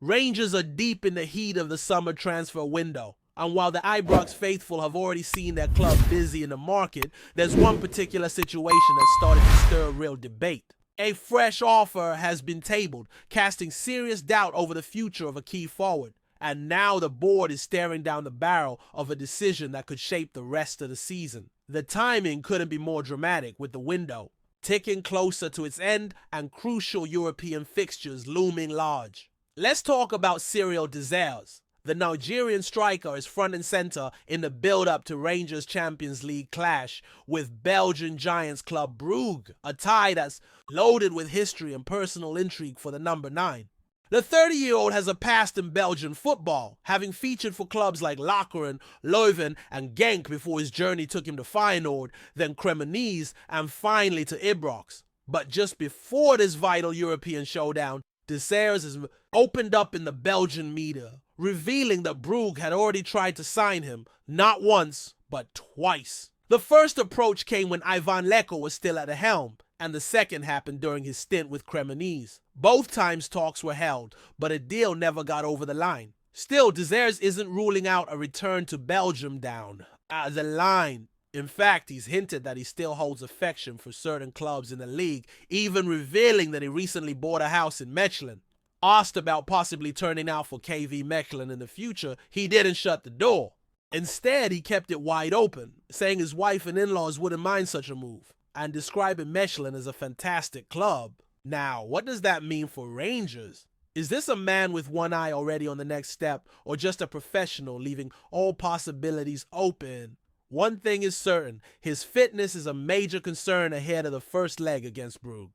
Rangers are deep in the heat of the summer transfer window. And while the Ibrox faithful have already seen their club busy in the market, there's one particular situation that started to stir real debate. A fresh offer has been tabled, casting serious doubt over the future of a key forward. And now the board is staring down the barrel of a decision that could shape the rest of the season. The timing couldn't be more dramatic, with the window ticking closer to its end and crucial European fixtures looming large. Let's talk about Cyril Desires. The Nigerian striker is front and center in the build-up to Rangers Champions League clash with Belgian giants club Brugge, a tie that's loaded with history and personal intrigue for the number 9. The 30-year-old has a past in Belgian football, having featured for clubs like Lokeren, Leuven and Genk before his journey took him to Feyenoord, then Cremonese and finally to Ibrox. But just before this vital European showdown, Desires has opened up in the Belgian media, revealing that Brugge had already tried to sign him, not once, but twice. The first approach came when Ivan Leko was still at the helm, and the second happened during his stint with Cremonese. Both times talks were held, but a deal never got over the line. Still, Desires isn't ruling out a return to Belgium down the line. In fact, he's hinted that he still holds affection for certain clubs in the league, even revealing that he recently bought a house in Mechelen. Asked about possibly turning out for KV Mechelen in the future, he didn't shut the door. Instead, he kept it wide open, saying his wife and in-laws wouldn't mind such a move, and describing Mechelen as a fantastic club. Now, what does that mean for Rangers? Is this a man with one eye already on the next step, or just a professional leaving all possibilities open? One thing is certain, his fitness is a major concern ahead of the first leg against Brugge.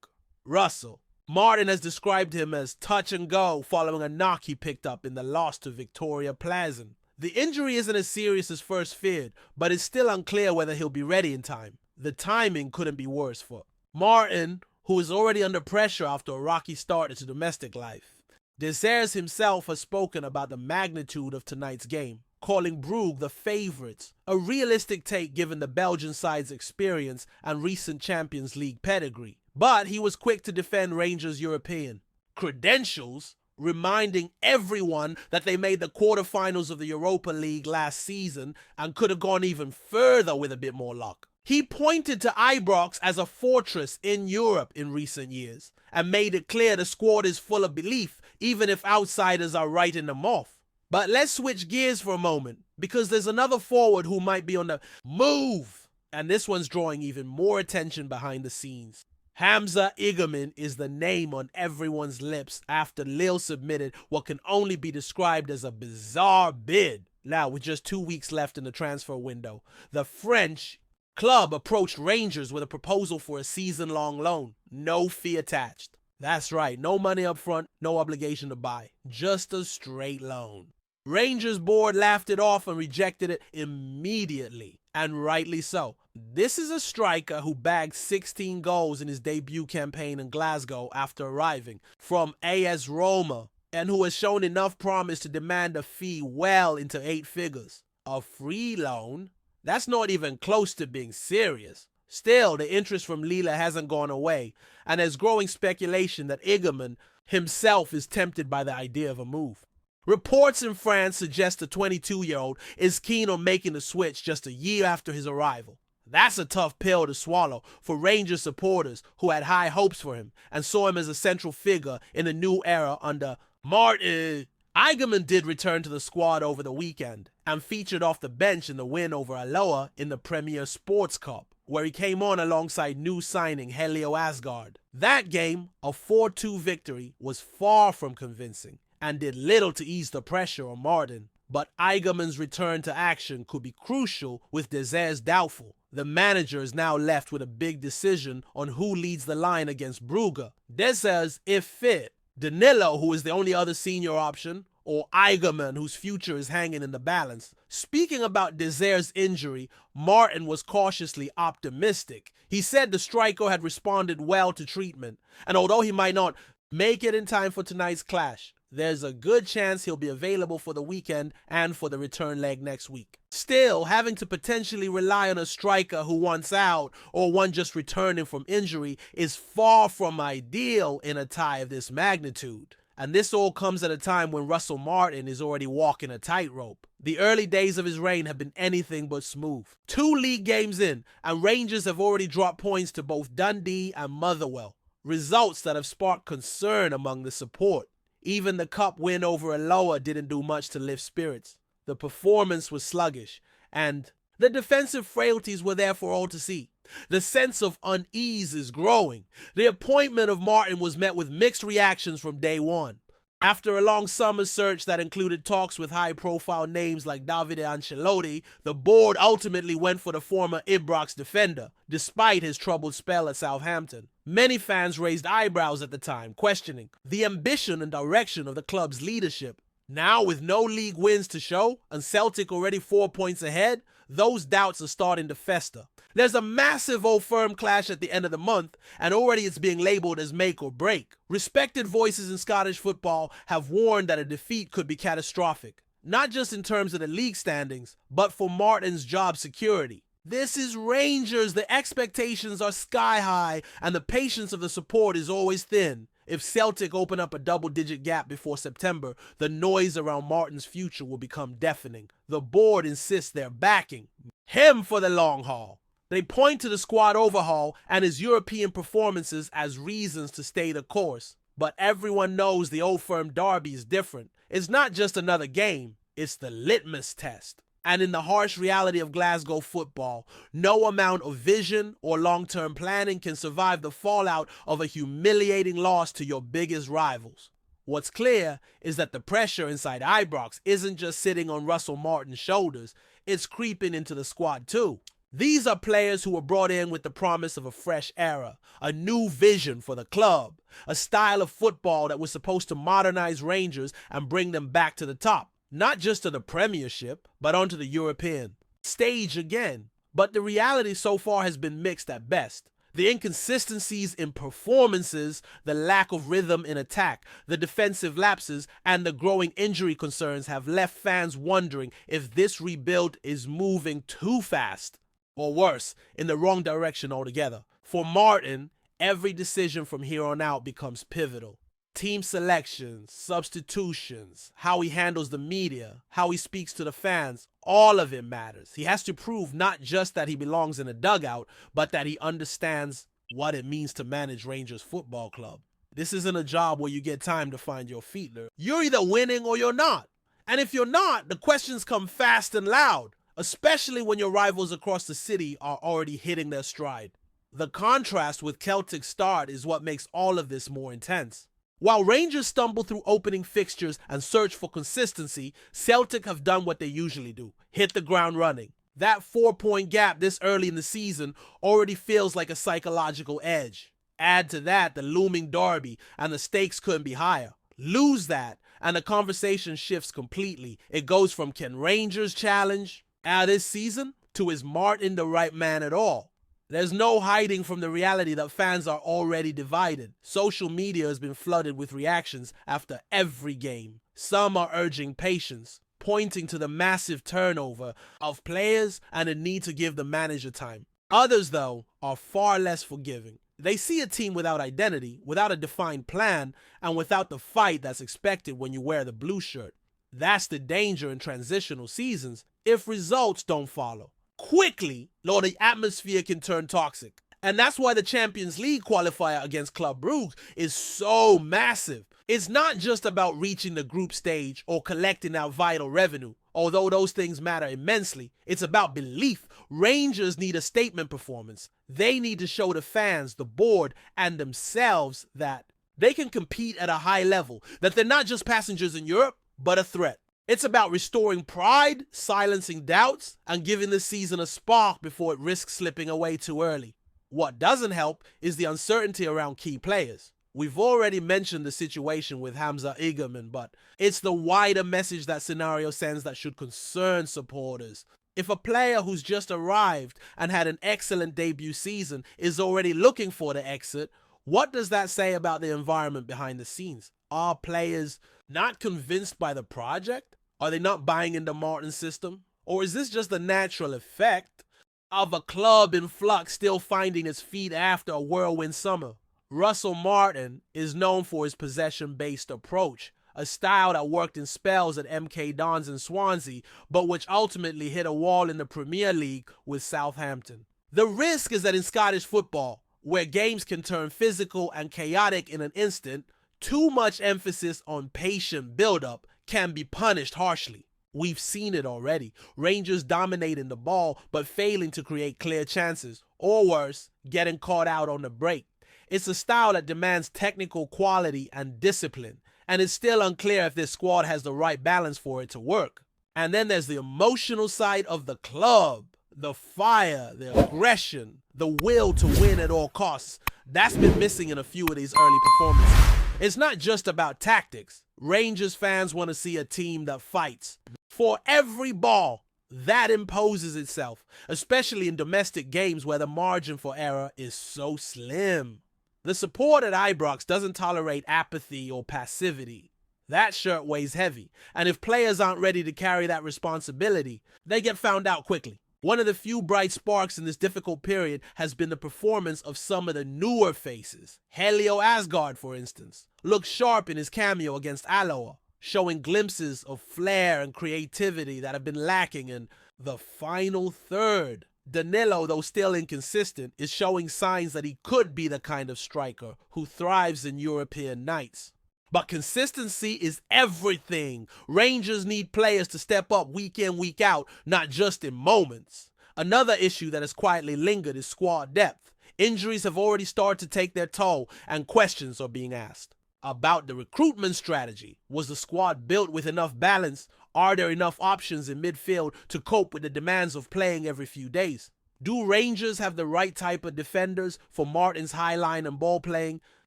Russell. Martin has described him as touch and go following a knock he picked up in the loss to Victoria Pleasant. The injury isn't as serious as first feared, but it's still unclear whether he'll be ready in time. The timing couldn't be worse for Martin, who is already under pressure after a rocky start to domestic life. Desires himself has spoken about the magnitude of tonight's game, calling Brugge the favourites, a realistic take given the Belgian side's experience and recent Champions League pedigree. But he was quick to defend Rangers' European credentials, reminding everyone that they made the quarterfinals of the Europa League last season and could have gone even further with a bit more luck. He pointed to Ibrox as a fortress in Europe in recent years and made it clear the squad is full of belief, even if outsiders are writing them off. But let's switch gears for a moment, because there's another forward who might be on the move, and this one's drawing even more attention behind the scenes. Hamza Igerman is the name on everyone's lips after Lille submitted what can only be described as a bizarre bid. Now, with just 2 weeks left in the transfer window, the French club approached Rangers with a proposal for a season-long loan. No fee attached. That's right, no money up front, no obligation to buy. Just a straight loan. Rangers board laughed it off and rejected it immediately, and rightly so. This is a striker who bagged 16 goals in his debut campaign in Glasgow after arriving from AS Roma, and who has shown enough promise to demand a fee well into 8 figures. A free loan? That's not even close to being serious. Still, the interest from Lille hasn't gone away, and there's growing speculation that Igerman himself is tempted by the idea of a move. Reports in France suggest the 22-year-old is keen on making the switch just a year after his arrival. That's a tough pill to swallow for Rangers supporters who had high hopes for him and saw him as a central figure in the new era under Martin. Igerman did return to the squad over the weekend and featured off the bench in the win over Aloha in the Premier Sports Cup, where he came on alongside new signing Helio Asgard. That game, a 4-2 victory, was far from convincing and did little to ease the pressure on Martin. But Igerman's return to action could be crucial with Desires doubtful. The manager is now left with a big decision on who leads the line against Brugge. Desires, if fit, Danilo, who is the only other senior option, or Igerman, whose future is hanging in the balance. Speaking about Desires' injury, Martin was cautiously optimistic. He said the striker had responded well to treatment, and although he might not make it in time for tonight's clash, there's a good chance he'll be available for the weekend and for the return leg next week. Still, having to potentially rely on a striker who wants out or one just returning from injury is far from ideal in a tie of this magnitude. And this all comes at a time when Russell Martin is already walking a tightrope. The early days of his reign have been anything but smooth. 2 league games in, and Rangers have already dropped points to both Dundee and Motherwell. Results that have sparked concern among the support. Even the cup win over Alloa didn't do much to lift spirits. The performance was sluggish, and the defensive frailties were there for all to see. The sense of unease is growing. The appointment of Martin was met with mixed reactions from day one. After a long summer search that included talks with high-profile names like Davide Ancelotti, the board ultimately went for the former Ibrox defender, despite his troubled spell at Southampton. Many fans raised eyebrows at the time, questioning the ambition and direction of the club's leadership. Now, with no league wins to show, and Celtic already 4 points ahead, those doubts are starting to fester. There's a massive Old Firm clash at the end of the month, and already it's being labeled as make or break. Respected voices in Scottish football have warned that a defeat could be catastrophic, not just in terms of the league standings, but for Martin's job security. This is Rangers. The expectations are sky high, and the patience of the support is always thin. If Celtic open up a double-digit gap before September, the noise around Martin's future will become deafening. The board insists they're backing him for the long haul. They point to the squad overhaul and his European performances as reasons to stay the course. But everyone knows the Old Firm derby is different. It's not just another game, it's the litmus test. And in the harsh reality of Glasgow football, no amount of vision or long-term planning can survive the fallout of a humiliating loss to your biggest rivals. What's clear is that the pressure inside Ibrox isn't just sitting on Russell Martin's shoulders, it's creeping into the squad too. These are players who were brought in with the promise of a fresh era, a new vision for the club, a style of football that was supposed to modernize Rangers and bring them back to the top. Not just to the Premiership, but onto the European stage again. But the reality so far has been mixed at best. The inconsistencies in performances, the lack of rhythm in attack, the defensive lapses, and the growing injury concerns have left fans wondering if this rebuild is moving too fast, or worse, in the wrong direction altogether. For Martin, every decision from here on out becomes pivotal. Team selections, substitutions, how he handles the media, how he speaks to the fans, all of it matters. He has to prove not just that he belongs in a dugout, but that he understands what it means to manage Rangers Football Club. This isn't a job where you get time to find your feet. You're either winning or you're not. And if you're not, the questions come fast and loud, especially when your rivals across the city are already hitting their stride. The contrast with Celtic's start is what makes all of this more intense. While Rangers stumble through opening fixtures and search for consistency, Celtic have done what they usually do, hit the ground running. That 4-point gap this early in the season already feels like a psychological edge. Add to that the looming derby, and the stakes couldn't be higher. Lose that, and the conversation shifts completely. It goes from can Rangers challenge this season to is Martin the right man at all? There's no hiding from the reality that fans are already divided. Social media has been flooded with reactions after every game. Some are urging patience, pointing to the massive turnover of players and the need to give the manager time. Others, though, are far less forgiving. They see a team without identity, without a defined plan, and without the fight that's expected when you wear the blue shirt. That's the danger in transitional seasons if results don't follow quickly, Lord, the atmosphere can turn toxic. And that's why the Champions League qualifier against Club Brugge is so massive. It's not just about reaching the group stage or collecting that vital revenue, although those things matter immensely. It's about belief. Rangers need a statement performance. They need to show the fans, the board, and themselves that they can compete at a high level, that they're not just passengers in Europe, but a threat. It's about restoring pride, silencing doubts, and giving the season a spark before it risks slipping away too early. What doesn't help is the uncertainty around key players. We've already mentioned the situation with Hamza Igerman, but it's the wider message that scenario sends that should concern supporters. If a player who's just arrived and had an excellent debut season is already looking for the exit, what does that say about the environment behind the scenes? Are players not convinced by the project? Are they not buying into Martin's system? Or is this just the natural effect of a club in flux still finding its feet after a whirlwind summer? Russell Martin is known for his possession-based approach, a style that worked in spells at MK Dons and Swansea, but which ultimately hit a wall in the Premier League with Southampton. The risk is that in Scottish football, where games can turn physical and chaotic in an instant, too much emphasis on patient build-up can be punished harshly. We've seen it already. Rangers dominating the ball but failing to create clear chances, or worse, getting caught out on the break. It's a style that demands technical quality and discipline, and it's still unclear if this squad has the right balance for it to work. And then there's the emotional side of the club. The fire, the aggression, the will to win at all costs. That's been missing in a few of these early performances. It's not just about tactics. Rangers fans want to see a team that fights for every ball that imposes itself, especially in domestic games where the margin for error is so slim. The support at Ibrox doesn't tolerate apathy or passivity. That shirt weighs heavy, and if players aren't ready to carry that responsibility, they get found out quickly. One of the few bright sparks in this difficult period has been the performance of some of the newer faces. Helio Asgard, for instance, looks sharp in his cameo against Alloa, showing glimpses of flair and creativity that have been lacking in the final third. Danilo, though still inconsistent, is showing signs that he could be the kind of striker who thrives in European nights. But consistency is everything. Rangers need players to step up week in, week out, not just in moments. Another issue that has quietly lingered is squad depth. Injuries have already started to take their toll, and questions are being asked about the recruitment strategy. Was the squad built with enough balance? Are there enough options in midfield to cope with the demands of playing every few days? Do Rangers have the right type of defenders for Martin's high line and ball playing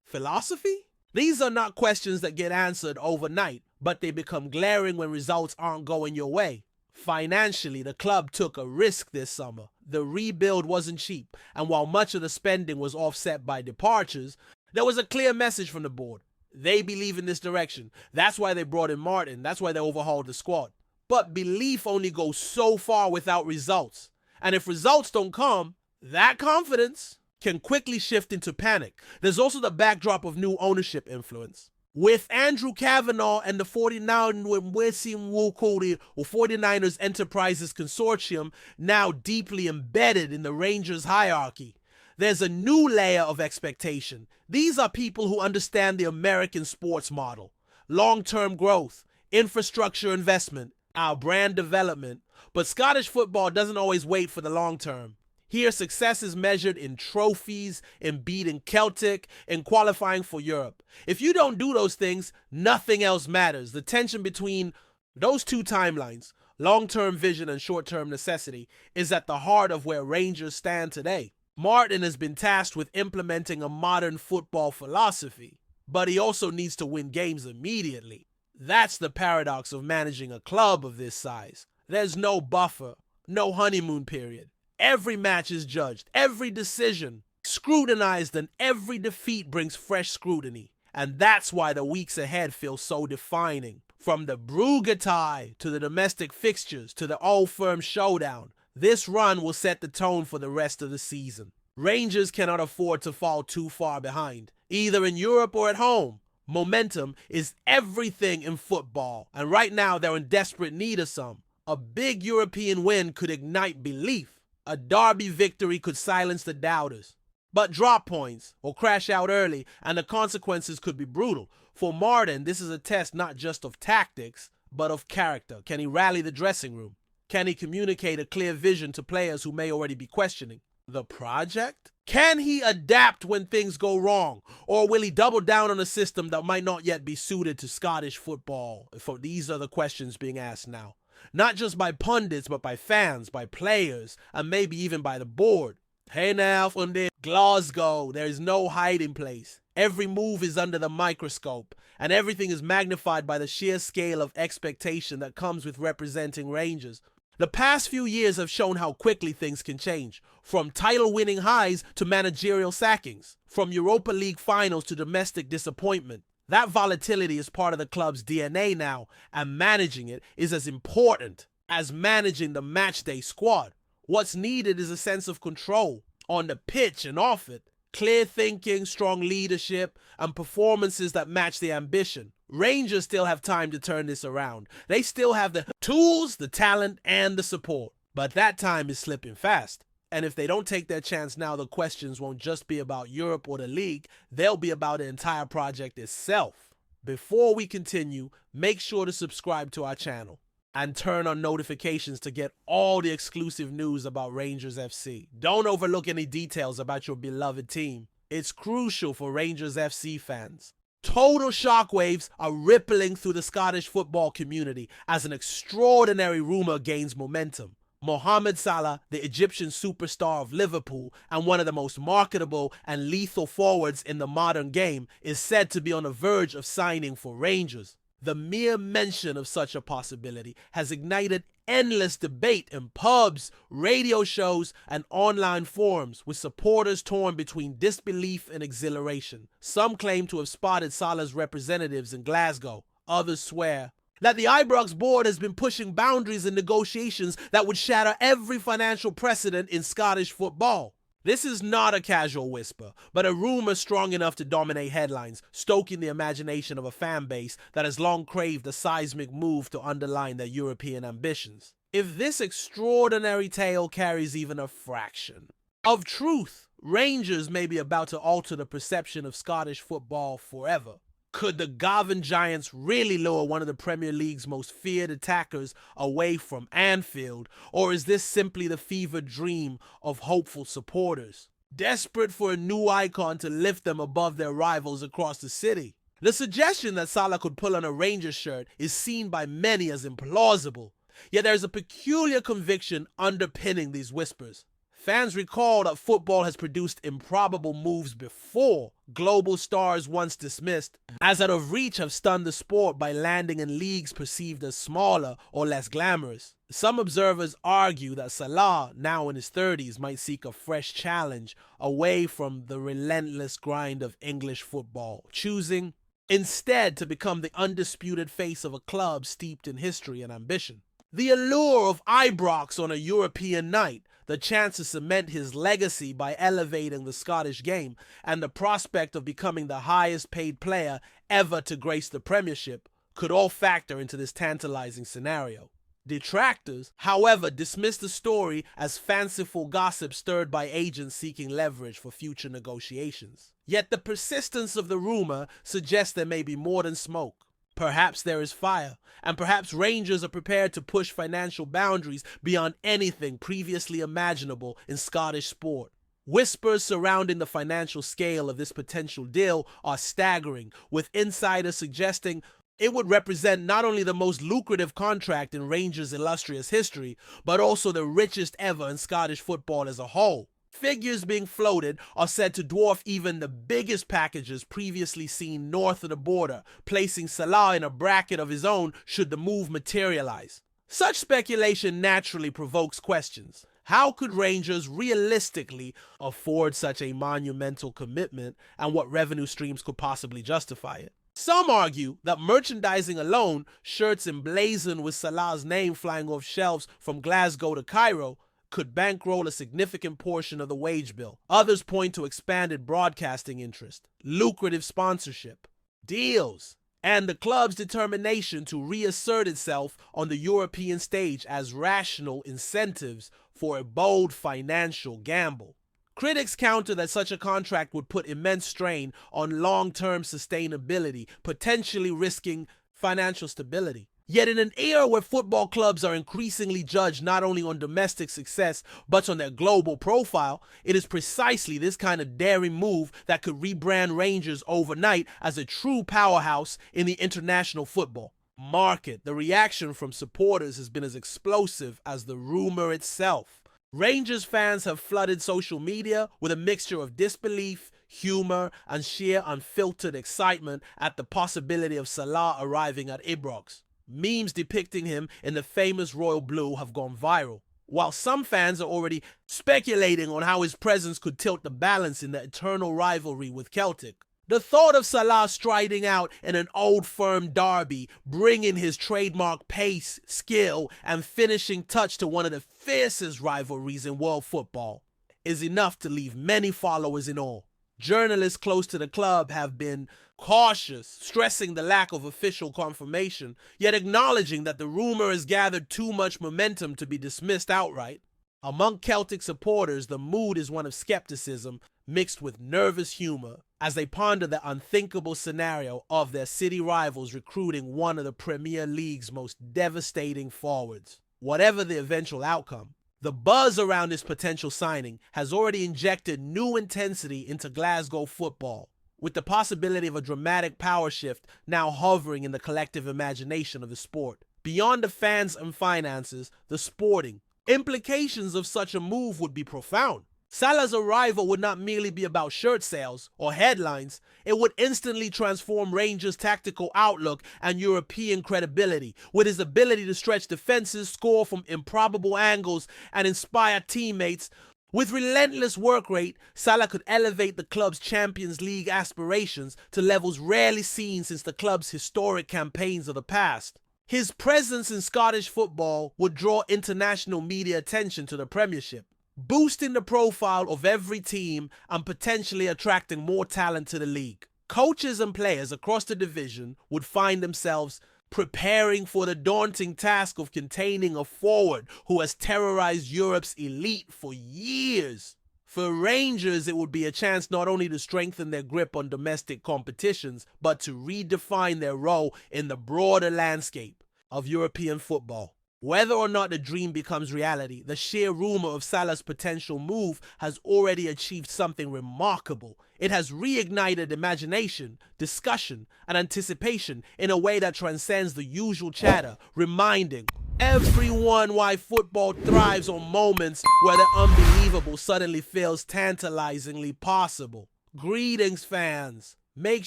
philosophy? These are not questions that get answered overnight, but they become glaring when results aren't going your way. Financially, the club took a risk this summer. The rebuild wasn't cheap, and while much of the spending was offset by departures, there was a clear message from the board. They believe in this direction. That's why they brought in Martin. That's why they overhauled the squad. But belief only goes so far without results. And if results don't come, that confidence can quickly shift into panic. There's also the backdrop of new ownership influence. With Andrew Kavanagh and the 49ers Enterprises Consortium now deeply embedded in the Rangers hierarchy, there's a new layer of expectation. These are people who understand the American sports model, long-term growth, infrastructure investment, our brand development. But Scottish football doesn't always wait for the long term. Here, success is measured in trophies, in beating Celtic, in qualifying for Europe. If you don't do those things, nothing else matters. The tension between those two timelines, long-term vision and short-term necessity, is at the heart of where Rangers stand today. Martin has been tasked with implementing a modern football philosophy, but he also needs to win games immediately. That's the paradox of managing a club of this size. There's no buffer, no honeymoon period. Every match is judged, every decision scrutinized, and every defeat brings fresh scrutiny. And that's why the weeks ahead feel so defining. From the Brugge tie to the domestic fixtures to the Old Firm showdown, this run will set the tone for the rest of the season. Rangers cannot afford to fall too far behind, either in Europe or at home. Momentum is everything in football, and right now they're in desperate need of some. A big European win could ignite belief. A derby victory could silence the doubters. But drop points or crash out early, and the consequences could be brutal. For Martin, this is a test not just of tactics, but of character. Can he rally the dressing room? Can he communicate a clear vision to players who may already be questioning the project? Can he adapt when things go wrong? Or will he double down on a system that might not yet be suited to Scottish football? These are the questions being asked now. Not just by pundits, but by fans, by players, and maybe even by the board. Hey now, from there, Glasgow, there is no hiding place. Every move is under the microscope, and everything is magnified by the sheer scale of expectation that comes with representing Rangers. The past few years have shown how quickly things can change, from title-winning highs to managerial sackings, from Europa League finals to domestic disappointment. That volatility is part of the club's DNA now, and managing it is as important as managing the matchday squad. What's needed is a sense of control on the pitch and off it. Clear thinking, strong leadership, and performances that match their ambition. Rangers still have time to turn this around. They still have the tools, the talent, and the support. But that time is slipping fast. And if they don't take their chance now, the questions won't just be about Europe or the league, they'll be about the entire project itself. Before we continue, make sure to subscribe to our channel and turn on notifications to get all the exclusive news about Rangers FC. Don't overlook any details about your beloved team. It's crucial for Rangers FC fans. Total shockwaves are rippling through the Scottish football community as an extraordinary rumor gains momentum. Mohamed Salah, the Egyptian superstar of Liverpool and one of the most marketable and lethal forwards in the modern game, is said to be on the verge of signing for Rangers. The mere mention of such a possibility has ignited endless debate in pubs, radio shows, and online forums, with supporters torn between disbelief and exhilaration. Some claim to have spotted Salah's representatives in Glasgow. Others swear that the Ibrox board has been pushing boundaries in negotiations that would shatter every financial precedent in Scottish football. This is not a casual whisper, but a rumor strong enough to dominate headlines, stoking the imagination of a fan base that has long craved a seismic move to underline their European ambitions. If this extraordinary tale carries even a fraction of truth, Rangers may be about to alter the perception of Scottish football forever. Could the Govan Giants really lure one of the Premier League's most feared attackers away from Anfield, or is this simply the fevered dream of hopeful supporters, desperate for a new icon to lift them above their rivals across the city? The suggestion that Salah could pull on a Rangers shirt is seen by many as implausible, yet there's a peculiar conviction underpinning these whispers. Fans recall that football has produced improbable moves before. Global stars once dismissed as out of reach have stunned the sport by landing in leagues perceived as smaller or less glamorous. Some observers argue that Salah, now in his 30s, might seek a fresh challenge away from the relentless grind of English football, choosing instead to become the undisputed face of a club steeped in history and ambition. The allure of Ibrox on a European night, the chance to cement his legacy by elevating the Scottish game, and the prospect of becoming the highest paid player ever to grace the Premiership could all factor into this tantalizing scenario. Detractors, however, dismiss the story as fanciful gossip stirred by agents seeking leverage for future negotiations. Yet the persistence of the rumor suggests there may be more than smoke. Perhaps there is fire, and perhaps Rangers are prepared to push financial boundaries beyond anything previously imaginable in Scottish sport. Whispers surrounding the financial scale of this potential deal are staggering, with insiders suggesting it would represent not only the most lucrative contract in Rangers' illustrious history, but also the richest ever in Scottish football as a whole. Figures being floated are said to dwarf even the biggest packages previously seen north of the border, placing Salah in a bracket of his own should the move materialize. Such speculation naturally provokes questions. How could Rangers realistically afford such a monumental commitment, and what revenue streams could possibly justify it? Some argue that merchandising alone, shirts emblazoned with Salah's name flying off shelves from Glasgow to Cairo, could bankroll a significant portion of the wage bill. Others point to expanded broadcasting interest, lucrative sponsorship, deals, and the club's determination to reassert itself on the European stage as rational incentives for a bold financial gamble. Critics counter that such a contract would put immense strain on long-term sustainability, potentially risking financial stability. Yet in an era where football clubs are increasingly judged not only on domestic success but on their global profile, it is precisely this kind of daring move that could rebrand Rangers overnight as a true powerhouse in the international football market. The reaction from supporters has been as explosive as the rumor itself. Rangers fans have flooded social media with a mixture of disbelief, humor, and sheer unfiltered excitement at the possibility of Salah arriving at Ibrox. Memes depicting him in the famous royal blue have gone viral, while some fans are already speculating on how his presence could tilt the balance in the eternal rivalry with Celtic. The thought of Salah striding out in an old firm derby, bringing his trademark pace, skill, and finishing touch to one of the fiercest rivalries in world football, is enough to leave many followers in awe. Journalists close to the club have been cautious, stressing the lack of official confirmation, yet acknowledging that the rumor has gathered too much momentum to be dismissed outright. Among Celtic supporters, the mood is one of skepticism mixed with nervous humor as they ponder the unthinkable scenario of their city rivals recruiting one of the Premier League's most devastating forwards. Whatever the eventual outcome, the buzz around this potential signing has already injected new intensity into Glasgow football, with the possibility of a dramatic power shift now hovering in the collective imagination of the sport. Beyond the fans and finances, the sporting implications of such a move would be profound. Salah's arrival would not merely be about shirt sales or headlines, it would instantly transform Rangers' tactical outlook and European credibility, with his ability to stretch defenses, score from improbable angles, and inspire teammates. With relentless work rate, Salah could elevate the club's Champions League aspirations to levels rarely seen since the club's historic campaigns of the past. His presence in Scottish football would draw international media attention to the Premiership, boosting the profile of every team and potentially attracting more talent to the league. Coaches and players across the division would find themselves preparing for the daunting task of containing a forward who has terrorized Europe's elite for years. For Rangers, it would be a chance not only to strengthen their grip on domestic competitions, but to redefine their role in the broader landscape of European football. Whether or not the dream becomes reality, the sheer rumor of Salah's potential move has already achieved something remarkable. It has reignited imagination, discussion, and anticipation in a way that transcends the usual chatter, reminding everyone why football thrives on moments where the unbelievable suddenly feels tantalizingly possible. Greetings, fans! Make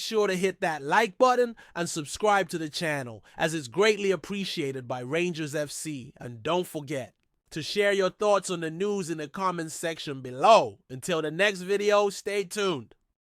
sure to hit that like button and subscribe to the channel, as it's greatly appreciated by Rangers FC. And don't forget to share your thoughts on the news in the comments section below. Until the next video, stay tuned.